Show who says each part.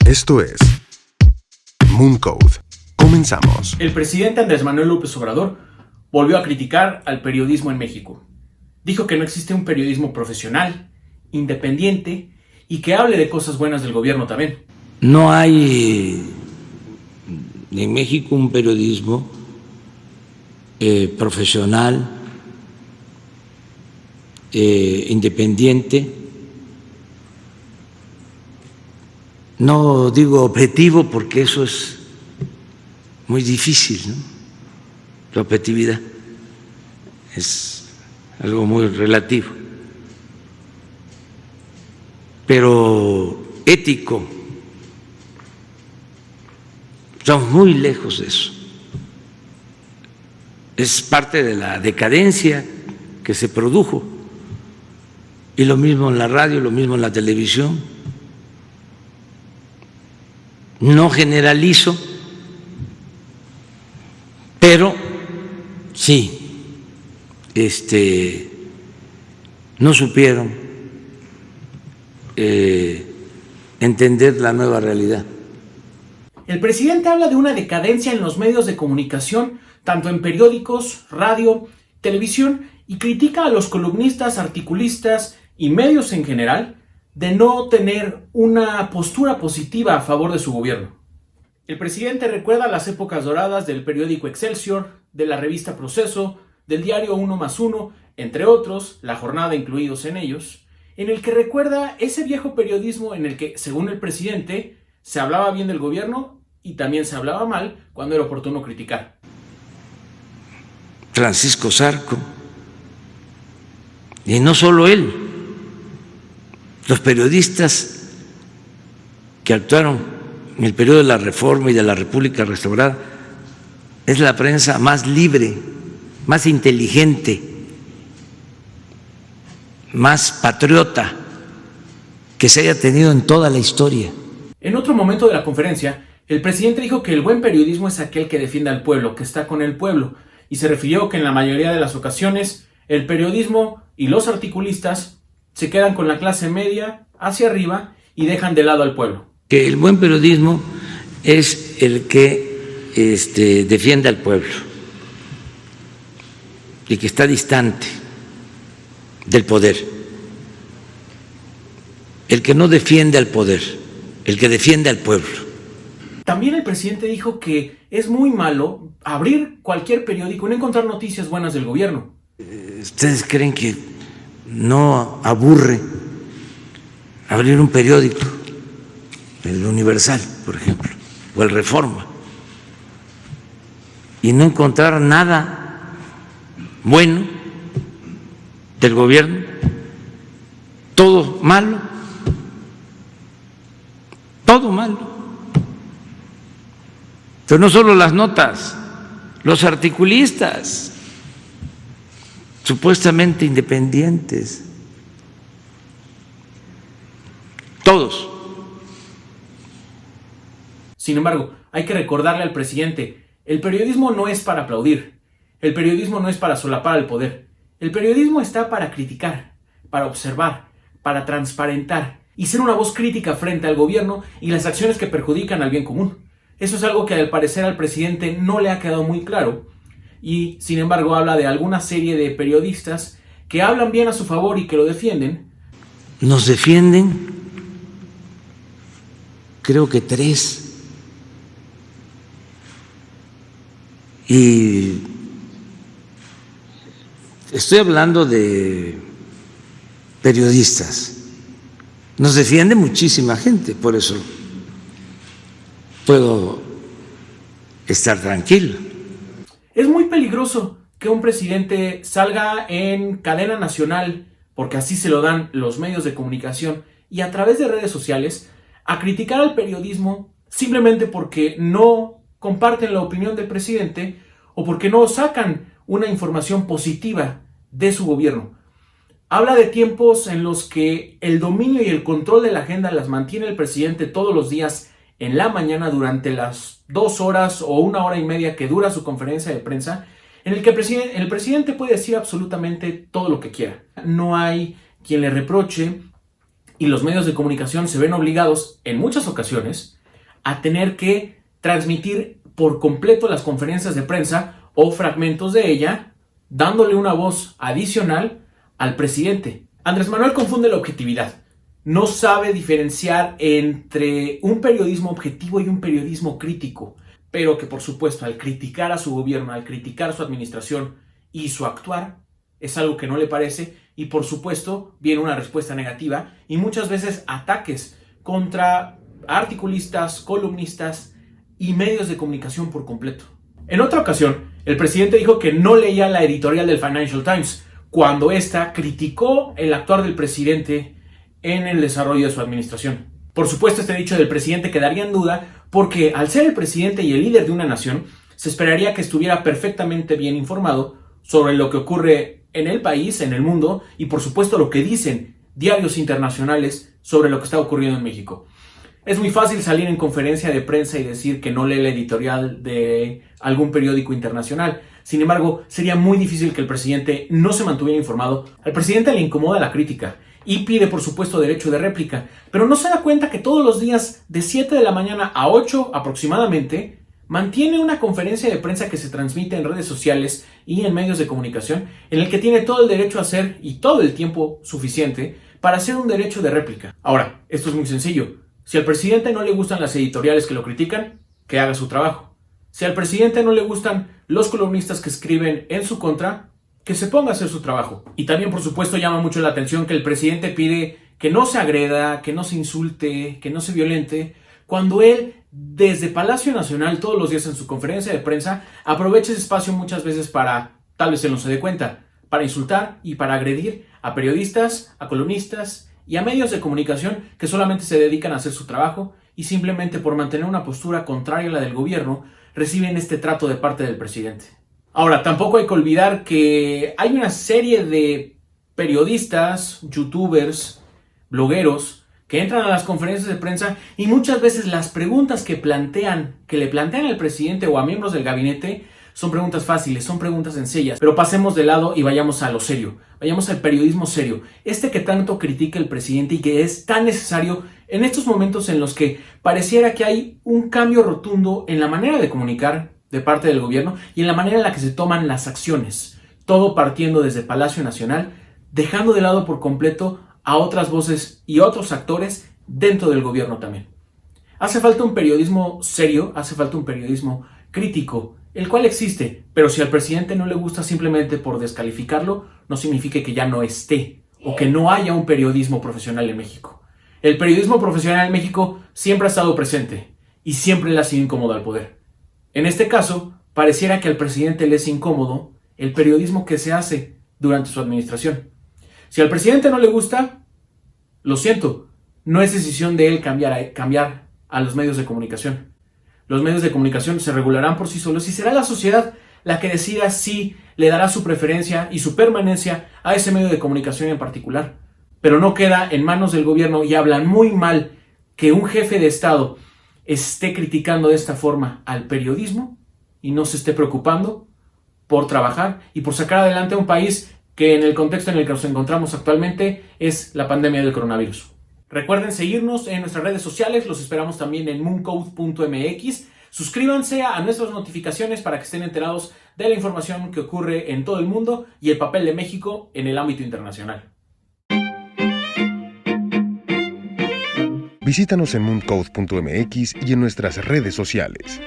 Speaker 1: Esto es Moon Code. Comenzamos.
Speaker 2: El presidente Andrés Manuel López Obrador volvió a criticar al periodismo en México. Dijo que no existe un periodismo profesional, independiente y que hable de cosas buenas del gobierno también.
Speaker 3: No hay en México un periodismo profesional, independiente. No digo objetivo porque eso es muy difícil, ¿no? La objetividad es algo muy relativo, pero ético. Estamos muy lejos de eso. Es parte de la decadencia que se produjo. Y lo mismo en la radio, lo mismo en la televisión. No generalizo, pero sí, no supieron entender la nueva realidad.
Speaker 2: El presidente habla de una decadencia en los medios de comunicación, tanto en periódicos, radio, televisión, y critica a los columnistas, articulistas y medios en general de no tener una postura positiva a favor de su gobierno. El presidente recuerda las épocas doradas del periódico Excelsior, de la revista Proceso, del diario 1+1, entre otros, La Jornada incluidos en ellos, en el que recuerda ese viejo periodismo en el que, según el presidente, se hablaba bien del gobierno y también se hablaba mal cuando era oportuno criticar.
Speaker 3: Francisco Zarco, y no solo él, los periodistas que actuaron en el periodo de la Reforma y de la República Restaurada, es la prensa más libre, más inteligente, más patriota que se haya tenido en toda la historia.
Speaker 2: En otro momento de la conferencia, el presidente dijo que el buen periodismo es aquel que defiende al pueblo, que está con el pueblo, y se refirió que en la mayoría de las ocasiones el periodismo y los articulistas se quedan con la clase media hacia arriba y dejan de lado al pueblo.
Speaker 3: Que el buen periodismo es el que defiende al pueblo y que está distante del poder. El que no defiende al poder, el que defiende al pueblo.
Speaker 2: También el presidente dijo que es muy malo abrir cualquier periódico y no encontrar noticias buenas del gobierno.
Speaker 3: ¿Ustedes creen que no aburre abrir un periódico, el Universal, por ejemplo, o el Reforma, y no encontrar nada bueno del gobierno? Todo malo, todo malo. Pero no solo las notas, los articulistas supuestamente independientes, todos.
Speaker 2: Sin embargo, hay que recordarle al presidente, el periodismo no es para aplaudir, el periodismo no es para solapar al poder, el periodismo está para criticar, para observar, para transparentar y ser una voz crítica frente al gobierno y las acciones que perjudican al bien común. Eso es algo que al parecer al presidente no le ha quedado muy claro, y sin embargo habla de alguna serie de periodistas que hablan bien a su favor y que lo defienden.
Speaker 3: Nos defienden, creo que 3, y estoy hablando de periodistas. Nos defiende muchísima gente, por eso puedo estar tranquilo.
Speaker 2: Es muy peligroso que un presidente salga en cadena nacional, porque así se lo dan los medios de comunicación, y a través de redes sociales, a criticar al periodismo simplemente porque no comparten la opinión del presidente o porque no sacan una información positiva de su gobierno. Habla de tiempos en los que el dominio y el control de la agenda las mantiene el presidente todos los días en la mañana durante las 2 horas o 1 hora y media que dura su conferencia de prensa, en el que el presidente puede decir absolutamente todo lo que quiera. No hay quien le reproche y los medios de comunicación se ven obligados en muchas ocasiones a tener que transmitir por completo las conferencias de prensa o fragmentos de ella, dándole una voz adicional al presidente. Andrés Manuel confunde la objetividad. No sabe diferenciar entre un periodismo objetivo y un periodismo crítico, pero que por supuesto al criticar a su gobierno, al criticar su administración y su actuar, es algo que no le parece y por supuesto viene una respuesta negativa y muchas veces ataques contra articulistas, columnistas y medios de comunicación por completo. En otra ocasión, el presidente dijo que no leía la editorial del Financial Times cuando ésta criticó el actuar del presidente en el desarrollo de su administración. Por supuesto, este dicho del presidente quedaría en duda porque al ser el presidente y el líder de una nación, se esperaría que estuviera perfectamente bien informado sobre lo que ocurre en el país, en el mundo y por supuesto lo que dicen diarios internacionales sobre lo que está ocurriendo en México. Es muy fácil salir en conferencia de prensa y decir que no lee la editorial de algún periódico internacional. Sin embargo, sería muy difícil que el presidente no se mantuviera informado. Al presidente le incomoda la crítica y pide, por supuesto, derecho de réplica, pero no se da cuenta que todos los días de 7 de la mañana a 8 aproximadamente mantiene una conferencia de prensa que se transmite en redes sociales y en medios de comunicación, en el que tiene todo el derecho a hacer y todo el tiempo suficiente para hacer un derecho de réplica. Ahora, esto es muy sencillo. Si al presidente no le gustan las editoriales que lo critican, que haga su trabajo. Si al presidente no le gustan los columnistas que escriben en su contra, que se ponga a hacer su trabajo. Y también, por supuesto, llama mucho la atención que el presidente pide que no se agreda, que no se insulte, que no se violente, cuando él, desde Palacio Nacional, todos los días en su conferencia de prensa, aprovecha ese espacio muchas veces para, tal vez él no se dé cuenta, para insultar y para agredir a periodistas, a columnistas y a medios de comunicación que solamente se dedican a hacer su trabajo y simplemente por mantener una postura contraria a la del gobierno reciben este trato de parte del presidente. Ahora, tampoco hay que olvidar que hay una serie de periodistas, youtubers, blogueros que entran a las conferencias de prensa y muchas veces las preguntas que le plantean al presidente o a miembros del gabinete son preguntas fáciles, son preguntas sencillas, pero pasemos de lado y vayamos a lo serio, vayamos al periodismo serio, este que tanto critica el presidente y que es tan necesario en estos momentos en los que pareciera que hay un cambio rotundo en la manera de comunicar de parte del gobierno y en la manera en la que se toman las acciones, todo partiendo desde Palacio Nacional, dejando de lado por completo a otras voces y otros actores dentro del gobierno también. Hace falta un periodismo serio, hace falta un periodismo crítico, el cual existe, pero si al presidente no le gusta simplemente por descalificarlo, no significa que ya no esté o que no haya un periodismo profesional en México. El periodismo profesional en México siempre ha estado presente y siempre le ha sido incómodo al poder. En este caso, pareciera que al presidente le es incómodo el periodismo que se hace durante su administración. Si al presidente no le gusta, lo siento, no es decisión de él cambiar a los medios de comunicación. Los medios de comunicación se regularán por sí solos y será la sociedad la que decida si le dará su preferencia y su permanencia a ese medio de comunicación en particular. Pero no queda en manos del gobierno y hablan muy mal que un jefe de Estado esté criticando de esta forma al periodismo y no se esté preocupando por trabajar y por sacar adelante a un país que en el contexto en el que nos encontramos actualmente es la pandemia del coronavirus. Recuerden seguirnos en nuestras redes sociales, los esperamos también en mooncode.mx. Suscríbanse a nuestras notificaciones para que estén enterados de la información que ocurre en todo el mundo y el papel de México en el ámbito internacional.
Speaker 1: Visítanos en mooncode.mx y en nuestras redes sociales.